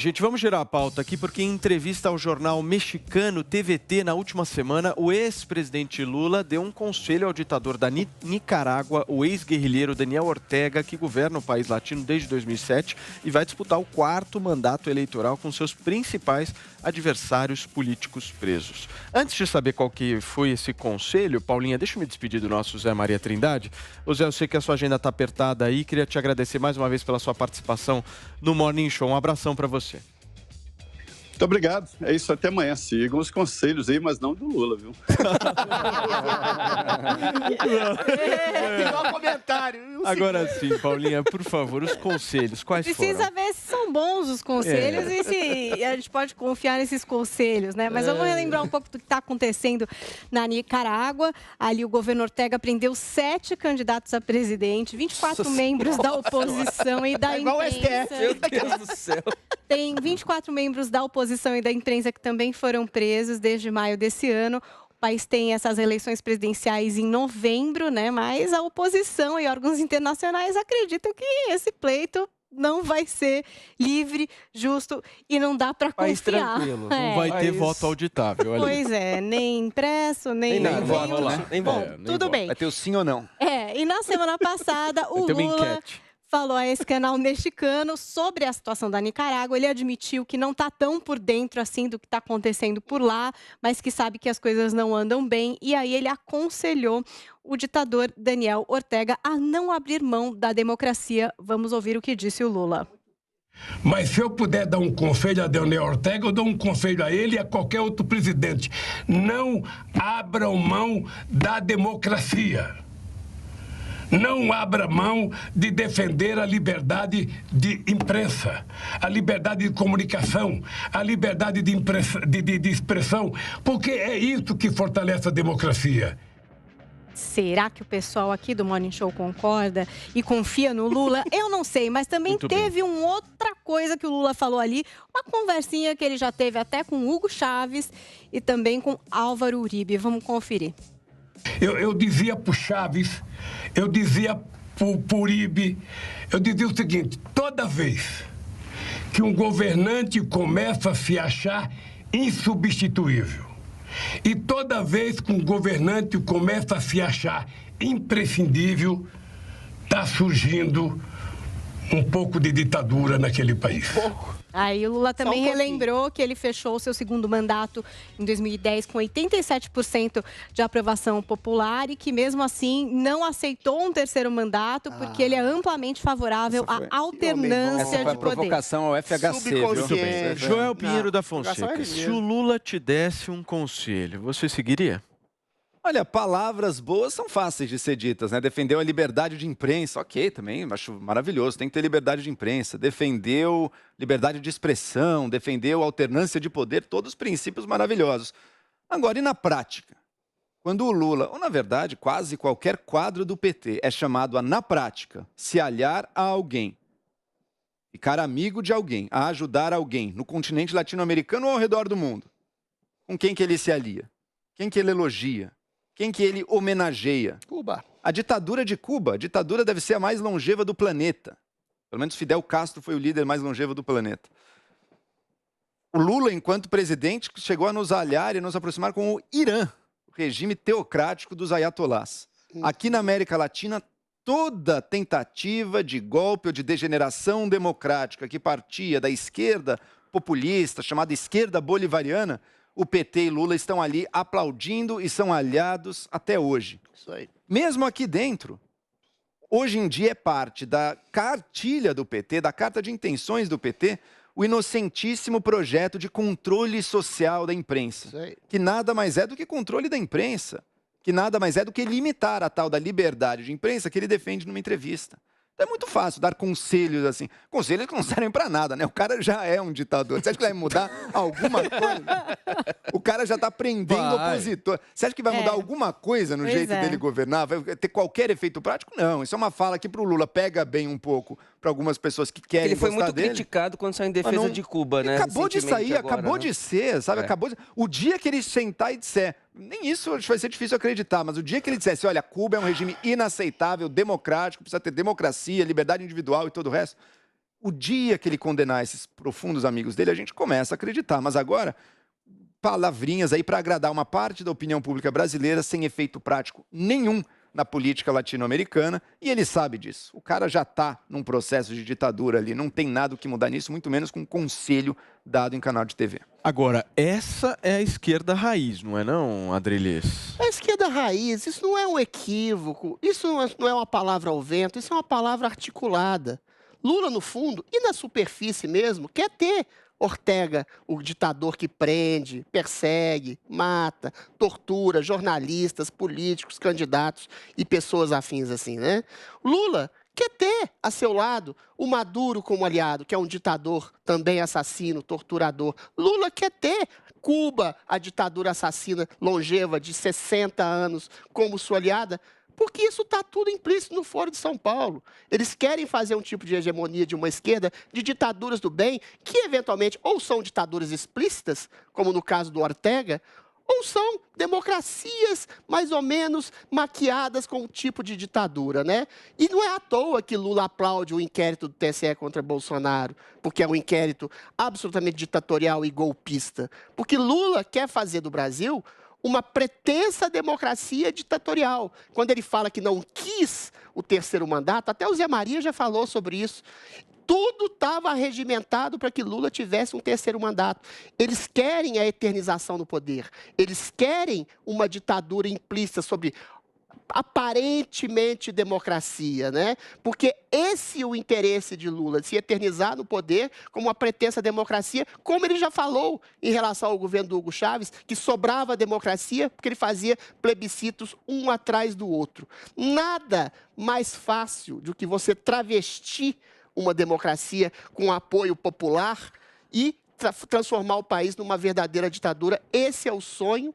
Gente, vamos girar a pauta aqui porque em entrevista ao jornal mexicano TVT na última semana, o ex-presidente Lula deu um conselho ao ditador da Nicarágua, o ex-guerrilheiro Daniel Ortega, que governa o país latino desde 2007 e vai disputar o 4º mandato eleitoral com seus principais adversários políticos presos. Antes de saber qual que foi esse conselho, Paulinha, deixa eu me despedir do nosso Zé Maria Trindade. Ô Zé, eu sei que a sua agenda está apertada aí, queria te agradecer mais uma vez pela sua participação no Morning Show. Um abração para você. Muito obrigado. É isso, até amanhã. Sigam os conselhos aí, mas não do Lula, viu? Igual comentário. Agora sim, Paulinha, por favor, os conselhos, quais foram? Precisa ver se são bons os conselhos e se a gente pode confiar nesses conselhos, né? Mas vamos relembrar um pouco do que está acontecendo na Nicarágua. Ali o governo Ortega prendeu 7 candidatos a presidente, 24 membros da oposição e da imprensa. Meu Deus do céu. Tem 24 membros da oposição e da imprensa que também foram presos desde maio desse ano. O país tem essas eleições presidenciais em novembro, né? Mas a oposição e órgãos internacionais acreditam que esse pleito não vai ser livre, justo e não dá para confiar. País tranquilo, não vai ter voto auditável. Ali. Pois é, nem impresso, nem nada, voto, né? Nem voto. Tudo bem. Vai ter o sim ou não. E na semana passada o Lula falou a esse canal mexicano sobre a situação da Nicarágua. Ele admitiu que não está tão por dentro assim do que está acontecendo por lá, mas que sabe que as coisas não andam bem. E aí ele aconselhou o ditador Daniel Ortega a não abrir mão da democracia. Vamos ouvir o que disse o Lula. Mas se eu puder dar um conselho a Daniel Ortega, eu dou um conselho a ele e a qualquer outro presidente. Não abram mão da democracia. Não abra mão de defender a liberdade de imprensa, a liberdade de comunicação, a liberdade de expressão, porque é isso que fortalece a democracia. Será que o pessoal aqui do Morning Show concorda e confia no Lula? Eu não sei, mas também teve uma outra coisa que o Lula falou ali, uma conversinha que ele já teve até com Hugo Chávez e também com Álvaro Uribe. Vamos conferir. Eu dizia para o Chávez, eu dizia para o Uribe, eu dizia o seguinte: toda vez que um governante começa a se achar insubstituível e toda vez que um governante começa a se achar imprescindível, está surgindo um pouco de ditadura naquele país. Aí o Lula também relembrou que ele fechou o seu segundo mandato em 2010 com 87% de aprovação popular e que mesmo assim não aceitou um terceiro mandato porque ele é amplamente favorável à alternância de poder. Essa foi a provocação ao FHC, viu? Joel Pinheiro da Fonseca, se o Lula te desse um conselho, você seguiria? Olha, palavras boas são fáceis de ser ditas, né? Defendeu a liberdade de imprensa, ok, também acho maravilhoso, tem que ter liberdade de imprensa. Defendeu liberdade de expressão, defendeu alternância de poder, todos princípios maravilhosos. Agora, e na prática? Quando o Lula, ou na verdade quase qualquer quadro do PT, é chamado a, na prática, se aliar a alguém, ficar amigo de alguém, a ajudar alguém no continente latino-americano ou ao redor do mundo, com quem que ele se alia? Quem que ele elogia? Quem que ele homenageia? Cuba. A ditadura de Cuba. A ditadura deve ser a mais longeva do planeta. Pelo menos Fidel Castro foi o líder mais longevo do planeta. O Lula, enquanto presidente, chegou a nos aliar e nos aproximar com o Irã, o regime teocrático dos ayatolás. Aqui na América Latina, toda tentativa de golpe ou de degeneração democrática que partia da esquerda populista, chamada esquerda bolivariana, o PT e Lula estão ali aplaudindo e são aliados até hoje. Isso aí. Mesmo aqui dentro, hoje em dia é parte da cartilha do PT, da carta de intenções do PT, o inocentíssimo projeto de controle social da imprensa, que nada mais é do que controle da imprensa, que nada mais é do que limitar a tal da liberdade de imprensa que ele defende numa entrevista. É muito fácil dar conselhos assim. Conselhos que não servem pra nada, né? O cara já é um ditador. Você acha que vai mudar alguma coisa? O cara já tá prendendo opositor. Você acha que vai mudar alguma coisa no jeito dele governar? Vai ter qualquer efeito prático? Não. Isso é uma fala que pro Lula pega bem um pouco para algumas pessoas que querem gostar dele. Ele foi muito criticado quando saiu em defesa de Cuba, né? Acabou de sair, agora, acabou de ser, sabe? Acabou de... O dia que ele sentar e disser, nem isso vai ser difícil acreditar, mas o dia que ele dissesse, olha, Cuba é um regime inaceitável, democrático, precisa ter democracia, liberdade individual e todo o resto, O dia que ele condenar esses profundos amigos dele, a gente começa a acreditar. Mas agora, palavrinhas aí para agradar uma parte da opinião pública brasileira sem efeito prático nenhum na política latino-americana, e ele sabe disso. O cara já está num processo de ditadura ali, não tem nada o que mudar nisso, muito menos com um conselho dado em canal de TV. Agora, essa é a esquerda raiz, não é não, Adrilles? A esquerda raiz, isso não é um equívoco, isso não é uma palavra ao vento, isso é uma palavra articulada. Lula, no fundo, e na superfície mesmo, quer ter Ortega, o ditador que prende, persegue, mata, tortura jornalistas, políticos, candidatos e pessoas afins assim, né? Lula quer ter a seu lado o Maduro como aliado, que é um ditador também assassino, torturador. Lula quer ter Cuba, a ditadura assassina longeva de 60 anos, como sua aliada, porque isso está tudo implícito no Foro de São Paulo. Eles querem fazer um tipo de hegemonia de uma esquerda, de ditaduras do bem, que eventualmente ou são ditaduras explícitas, como no caso do Ortega, ou são democracias mais ou menos maquiadas com um tipo de ditadura, né? E não é à toa que Lula aplaude o inquérito do TSE contra Bolsonaro, porque é um inquérito absolutamente ditatorial e golpista. Porque Lula quer fazer do Brasil uma pretensa democracia ditatorial. Quando ele fala que não quis o terceiro mandato, até o Zé Maria já falou sobre isso. Tudo estava regimentado para que Lula tivesse um terceiro mandato. Eles querem a eternização do poder. Eles querem uma ditadura implícita sobre aparentemente democracia, né? Porque esse é o interesse de Lula, de se eternizar no poder como uma pretensa democracia, como ele já falou em relação ao governo do Hugo Chávez, que sobrava a democracia porque ele fazia plebiscitos um atrás do outro. Nada mais fácil do que você travestir uma democracia com apoio popular e transformar o país numa verdadeira ditadura. Esse é o sonho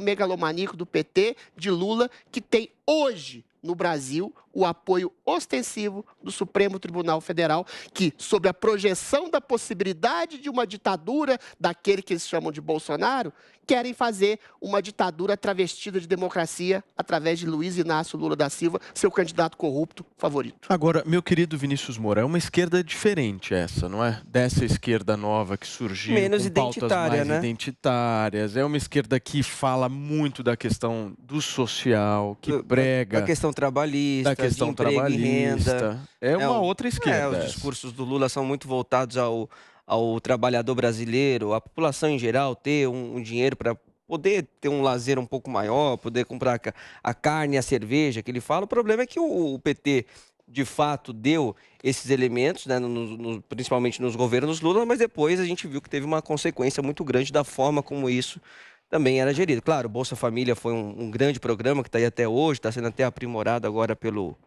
megalomaníaco do PT, de Lula, que tem hoje no Brasil o apoio ostensivo do Supremo Tribunal Federal, que, sob a projeção da possibilidade de uma ditadura daquele que eles chamam de Bolsonaro, querem fazer uma ditadura travestida de democracia através de Luiz Inácio Lula da Silva, seu candidato corrupto favorito. Agora, meu querido Vinícius Moura, é uma esquerda diferente essa, não é? Dessa esquerda nova que surgiu menos com pautas mais né? identitárias. É uma esquerda que fala muito da questão do social, que prega... Da questão trabalhista, da questão de emprego trabalhista. E renda. É uma outra esquerda. Os discursos do Lula são muito voltados ao trabalhador brasileiro, a população em geral ter um dinheiro para poder ter um lazer um pouco maior, poder comprar a carne e a cerveja que ele fala. O problema é que o PT, de fato, deu esses elementos, né, principalmente nos governos Lula, mas depois a gente viu que teve uma consequência muito grande da forma como isso também era gerido. Claro, o Bolsa Família foi um grande programa que está aí até hoje, está sendo até aprimorado agora pelo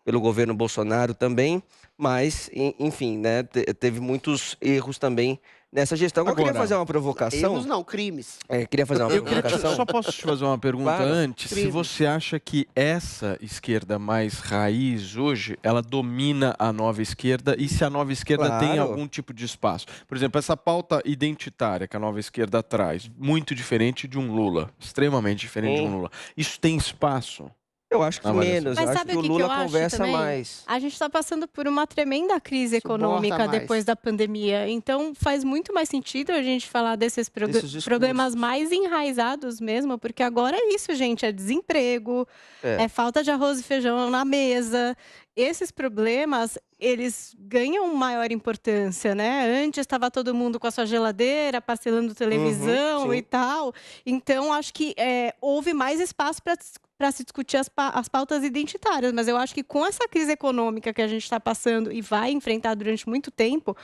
governo Bolsonaro também, mas, enfim, né, teve muitos erros também nessa gestão. Eu queria fazer uma provocação. Erros não, crimes. Queria fazer uma provocação. Só posso te fazer uma pergunta antes? Crimes. Se você acha que essa esquerda mais raiz hoje, ela domina a nova esquerda e se a nova esquerda tem algum tipo de espaço. Por exemplo, essa pauta identitária que a nova esquerda traz, muito diferente de um Lula, extremamente diferente de um Lula. Isso tem espaço? Eu acho que menos. Mas eu sabe acho que o Lula conversa também? mais. A gente está passando por uma tremenda crise econômica depois da pandemia. Então, faz muito mais sentido a gente falar desses problemas mais enraizados mesmo, porque agora é isso, gente. É desemprego, é falta de arroz e feijão na mesa. Esses problemas, eles ganham maior importância, né? Antes estava todo mundo com a sua geladeira, parcelando televisão e tal. Então, acho que houve mais espaço para se discutir as pautas identitárias. Mas eu acho que com essa crise econômica que a gente está passando e vai enfrentar durante muito tempo,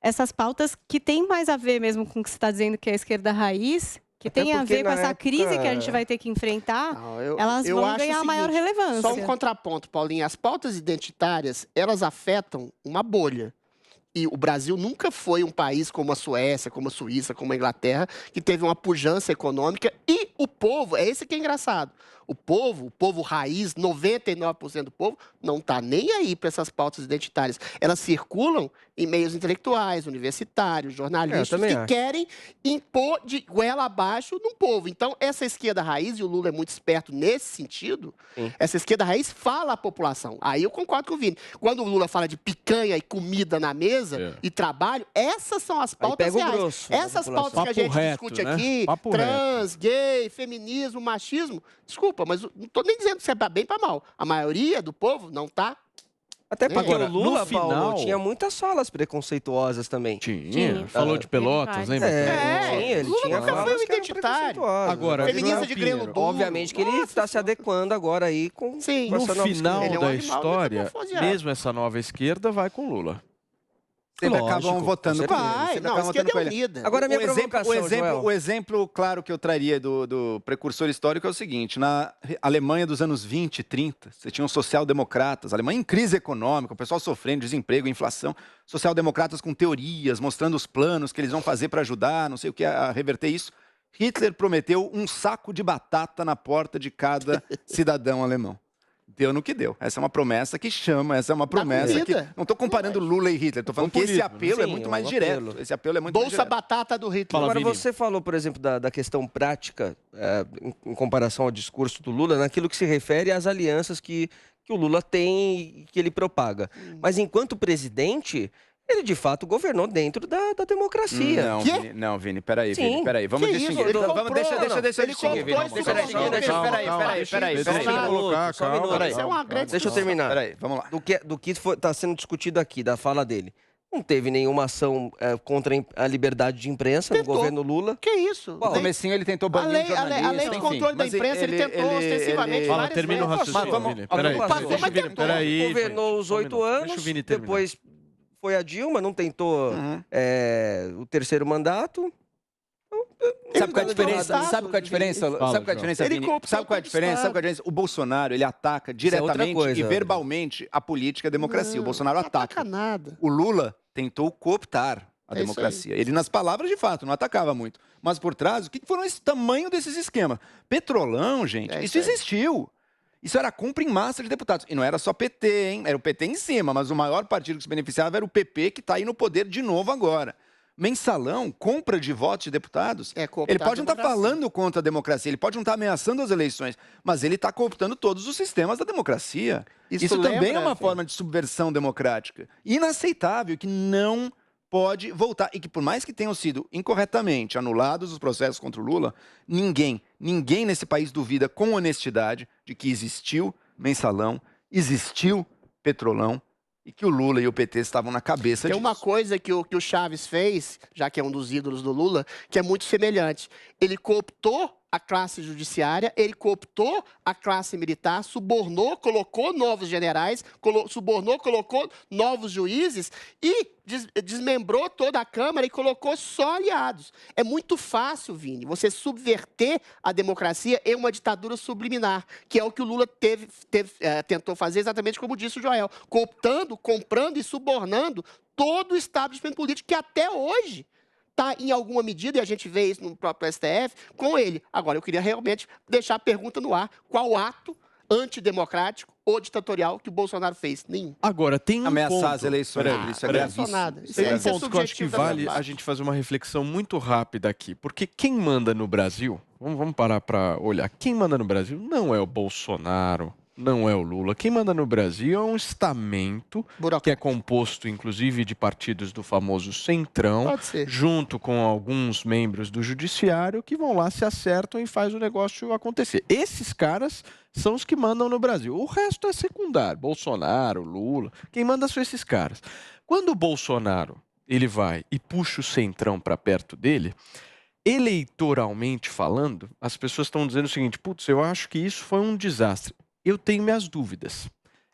essas pautas que têm mais a ver mesmo com o que você está dizendo que é a esquerda raiz, que tem a ver com essa crise que a gente vai ter que enfrentar, elas vão ganhar maior relevância. Só um contraponto, Paulinho. As pautas identitárias, elas afetam uma bolha. E o Brasil nunca foi um país como a Suécia, como a Suíça, como a Inglaterra, que teve uma pujança econômica. E o povo, é esse que é engraçado, o povo raiz, 99% do povo, não está nem aí para essas pautas identitárias. Elas circulam em meios intelectuais, universitários, jornalistas, que querem impor de goela abaixo no povo. Então, essa esquerda raiz, e o Lula é muito esperto nesse sentido, essa esquerda raiz fala à população. Aí eu concordo com o Vini. Quando o Lula fala de picanha e comida na mesa e trabalho, essas são as pautas reais. Essas pautas que a gente discute aqui, trans, gay, feminismo, machismo, desculpa, mas não estou nem dizendo se é para bem ou para mal. A maioria do povo não está. Até porque o Lula, Paulo, tinha muitas falas preconceituosas também. Tinha. Falou de Pelotas, lembra? Ele tinha nunca foi um identitário. Agora, feminista de grelo duro. Obviamente que ele está se adequando agora aí com no final da história, mesmo essa nova esquerda vai com Lula. Sempre acabam votando com ele. Não, a esquerda é unida. Agora, o exemplo claro que eu traria do precursor histórico é o seguinte. Na Alemanha dos anos 20 e 30, você tinha os social-democratas, a Alemanha em crise econômica, o pessoal sofrendo desemprego, inflação, social-democratas com teorias, mostrando os planos que eles vão fazer para ajudar, não sei o que, a reverter isso. Hitler prometeu um saco de batata na porta de cada cidadão alemão. Deu no que deu. Essa é uma promessa que chama, essa é uma promessa que... Não estou comparando Lula e Hitler, estou falando que esse apelo é muito mais direto. Esse apelo é muito mais direto. Bolsa batata do Hitler. Agora, você falou, por exemplo, da questão prática, em comparação ao discurso do Lula, naquilo que se refere às alianças que o Lula tem e que ele propaga. Mas enquanto presidente... Ele, de fato, governou dentro da democracia. Não, Vini, peraí, Vini, peraí. Vamos distinguir. Deixa eu distinguir, Vini. Peraí. Deixa eu terminar. Peraí, vamos lá. Do que está sendo discutido aqui, da fala dele. Não teve nenhuma ação contra a liberdade de imprensa no governo Lula. Que isso? No comecinho ele tentou banir jornalistas. A lei de controle da imprensa, ele tentou ostensivamente várias vezes. Termina o raciocínio, Peraí. Governou os 8 anos, depois... Foi a Dilma, não tentou o terceiro mandato. Sabe qual é a diferença? Sabe qual é a diferença, Vini? Sabe qual é a diferença? O Bolsonaro, ele ataca diretamente e verbalmente a política e a democracia. O Bolsonaro ataca. Nada. O Lula tentou cooptar a democracia. Ele, nas palavras, de fato, não atacava muito. Mas por trás, o que foram esse tamanho desses esquemas? Petrolão, gente, isso existiu. Isso era compra em massa de deputados. E não era só PT, hein? Era o PT em cima, mas o maior partido que se beneficiava era o PP, que está aí no poder de novo agora. Mensalão, compra de votos de deputados. Ele pode não estar falando contra a democracia, ele pode não estar ameaçando as eleições, mas ele está cooptando todos os sistemas da democracia. Isso também é uma forma de subversão democrática. Inaceitável, que não pode voltar. E que por mais que tenham sido incorretamente anulados os processos contra o Lula, ninguém nesse país duvida com honestidade de que existiu Mensalão, existiu Petrolão e que o Lula e o PT estavam na cabeça disso. Tem uma coisa que o Chaves fez, já que é um dos ídolos do Lula, que é muito semelhante. Ele cooptou a classe judiciária, ele cooptou a classe militar, subornou, colocou novos generais, colocou novos juízes e desmembrou toda a Câmara e colocou só aliados. É muito fácil, Vini, você subverter a democracia em uma ditadura subliminar, que é o que o Lula tentou fazer exatamente como disse o Joel, cooptando, comprando e subornando todo o establishment político que até hoje está em alguma medida, e a gente vê isso no próprio STF, com ele. Agora, eu queria realmente deixar a pergunta no ar. Qual ato antidemocrático ou ditatorial que o Bolsonaro fez? Nenhum. Agora, tem um ameaçar as eleições. Isso é gravíssimo. Tem um ponto que eu acho que vale a gente fazer uma reflexão muito rápida aqui. Porque quem manda no Brasil, vamos parar para olhar, quem manda no Brasil não é o Bolsonaro, não é o Lula. Quem manda no Brasil é um estamento que é composto, inclusive, de partidos do famoso Centrão, junto com alguns membros do Judiciário, que vão lá, se acertam e faz o negócio acontecer. Esses caras são os que mandam no Brasil. O resto é secundário. Bolsonaro, Lula, quem manda são esses caras. Quando o Bolsonaro ele vai e puxa o Centrão para perto dele, eleitoralmente falando, as pessoas estão dizendo o seguinte: putz, eu acho que isso foi um desastre. Eu tenho minhas dúvidas.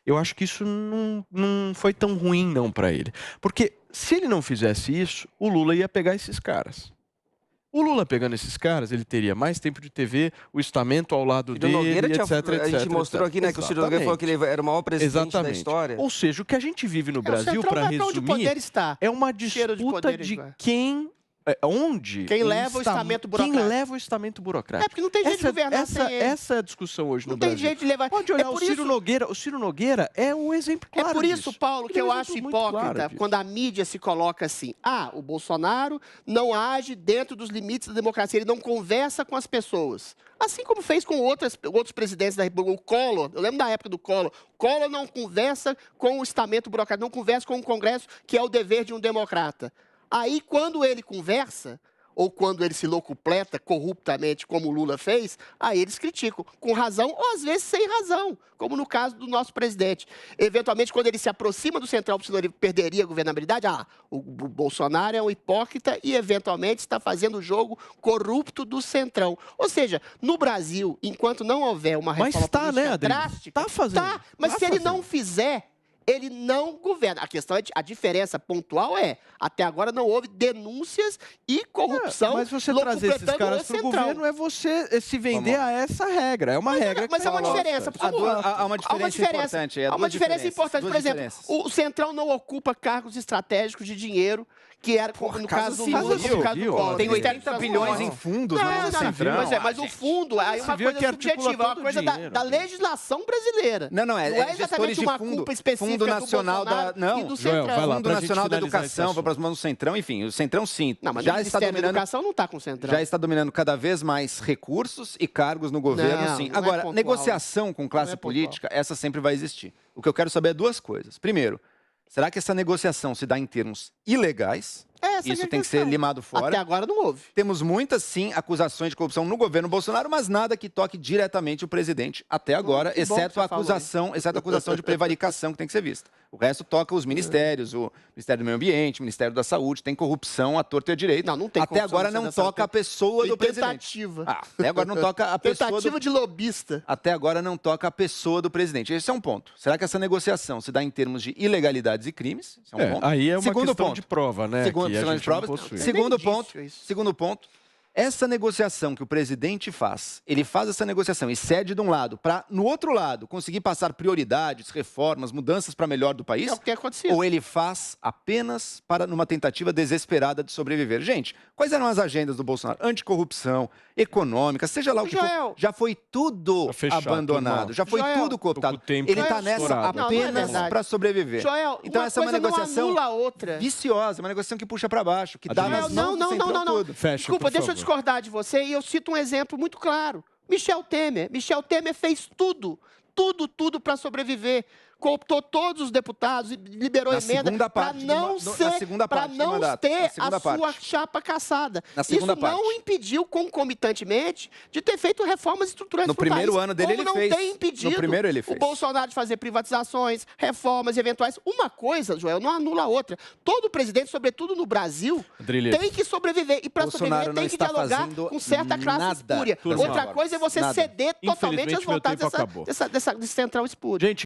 Eu acho que isso não foi tão ruim não para ele. Porque se ele não fizesse isso, o Lula ia pegar esses caras. O Lula pegando esses caras, ele teria mais tempo de TV, o estamento ao lado dele, etc. A gente mostrou aqui, né, que o Ciro Nogueira falou que ele era o maior presidente da história. Ou seja, o que a gente vive no Brasil, para resumir, é uma disputa de quem onde... Quem leva o estamento burocrático. Quem leva o estamento burocrático. Porque não tem jeito de governar sem ele. Essa é a discussão hoje no Brasil. Não tem jeito de levar... Pode olhar o Ciro Nogueira. O Ciro Nogueira é um exemplo claro É por isso, disso. Paulo, que eu acho hipócrita quando a mídia se coloca assim. O Bolsonaro não age dentro dos limites da democracia, ele não conversa com as pessoas. Assim como fez com outros presidentes da República. O Collor, eu lembro da época do Collor. Collor não conversa com o estamento burocrático, não conversa com o Congresso, que é o dever de um democrata. Aí, quando ele conversa, ou quando ele se locupleta corruptamente, como o Lula fez, aí eles criticam, com razão ou às vezes sem razão, como no caso do nosso presidente. Eventualmente, quando ele se aproxima do Centrão, senão ele perderia a governabilidade, o Bolsonaro é um hipócrita e eventualmente está fazendo o jogo corrupto do Centrão. Ou seja, no Brasil, enquanto não houver uma reforma política drástica... Está fazendo. Mas se ele não fizer... ele não governa. A questão a diferença pontual até agora não houve denúncias e corrupção. Mas você trazer esses caras para o governo é você se vender a essa regra. É uma regra que mas é uma diferença. Há uma diferença importante. Há uma diferença importante. Por exemplo, o Centrão não ocupa cargos estratégicos de dinheiro, que era no caso do Lula. Tem 80 bilhões em fundos no Centrão. Mas o fundo é uma coisa subjetiva, é uma coisa da legislação brasileira. Não é gestores de fundo específica. Fundo Nacional Fundo Nacional da Educação, vai para as mãos do Centrão, enfim, o Centrão sim. Não, mas já está dominando. A educação não está com o Centrão. Já está dominando cada vez mais recursos e cargos no governo, sim. Agora, negociação com classe política, essa sempre vai existir. O que eu quero saber é duas coisas. Primeiro, será que essa negociação se dá em termos ilegais? Isso tem que ser limado fora. Até agora não houve. Temos muitas, sim, acusações de corrupção no governo Bolsonaro, mas nada que toque diretamente o presidente até agora, exceto a acusação de prevaricação que tem que ser vista. O resto toca os ministérios, o Ministério do Meio Ambiente, o Ministério da Saúde, tem corrupção à torta e à direita. Não tem até agora não toca a pessoa do presidente. Até agora não toca a pessoa tentativa de lobista. Até agora não toca a pessoa do presidente. Esse é um ponto. Será que essa negociação se dá em termos de ilegalidades e crimes? Esse é um ponto. Aí é uma questão de prova, né? Segundo ponto, essa negociação que o presidente faz, ele faz essa negociação e cede de um lado para, no outro lado, conseguir passar prioridades, reformas, mudanças para melhor do país? É o que aconteceu. Ou ele faz apenas numa tentativa desesperada de sobreviver? Gente, quais eram as agendas do Bolsonaro? Anticorrupção, econômica, seja lá o que for. Já foi tudo abandonado, já foi tudo cooptado. Ele está nessa apenas para sobreviver. Então essa é uma negociação viciosa, uma negociação que puxa para baixo, que dá nas mãos do Centrão todo. Desculpa, deixa eu discordar de você e eu cito um exemplo muito claro. Michel Temer. Michel Temer fez tudo para sobreviver. Cooptou todos os deputados e liberou emenda para não ter a sua chapa cassada. Isso não impediu, concomitantemente, de ter feito reformas estruturais no primeiro ano dele ele fez. Não tem impedido o Bolsonaro de fazer privatizações, reformas eventuais. Uma coisa, Joel, não anula a outra. Todo presidente, sobretudo no Brasil, tem que sobreviver. E para sobreviver tem que dialogar com certa classe espúria. Outra coisa é você ceder totalmente às vontades desse centrão espúrio.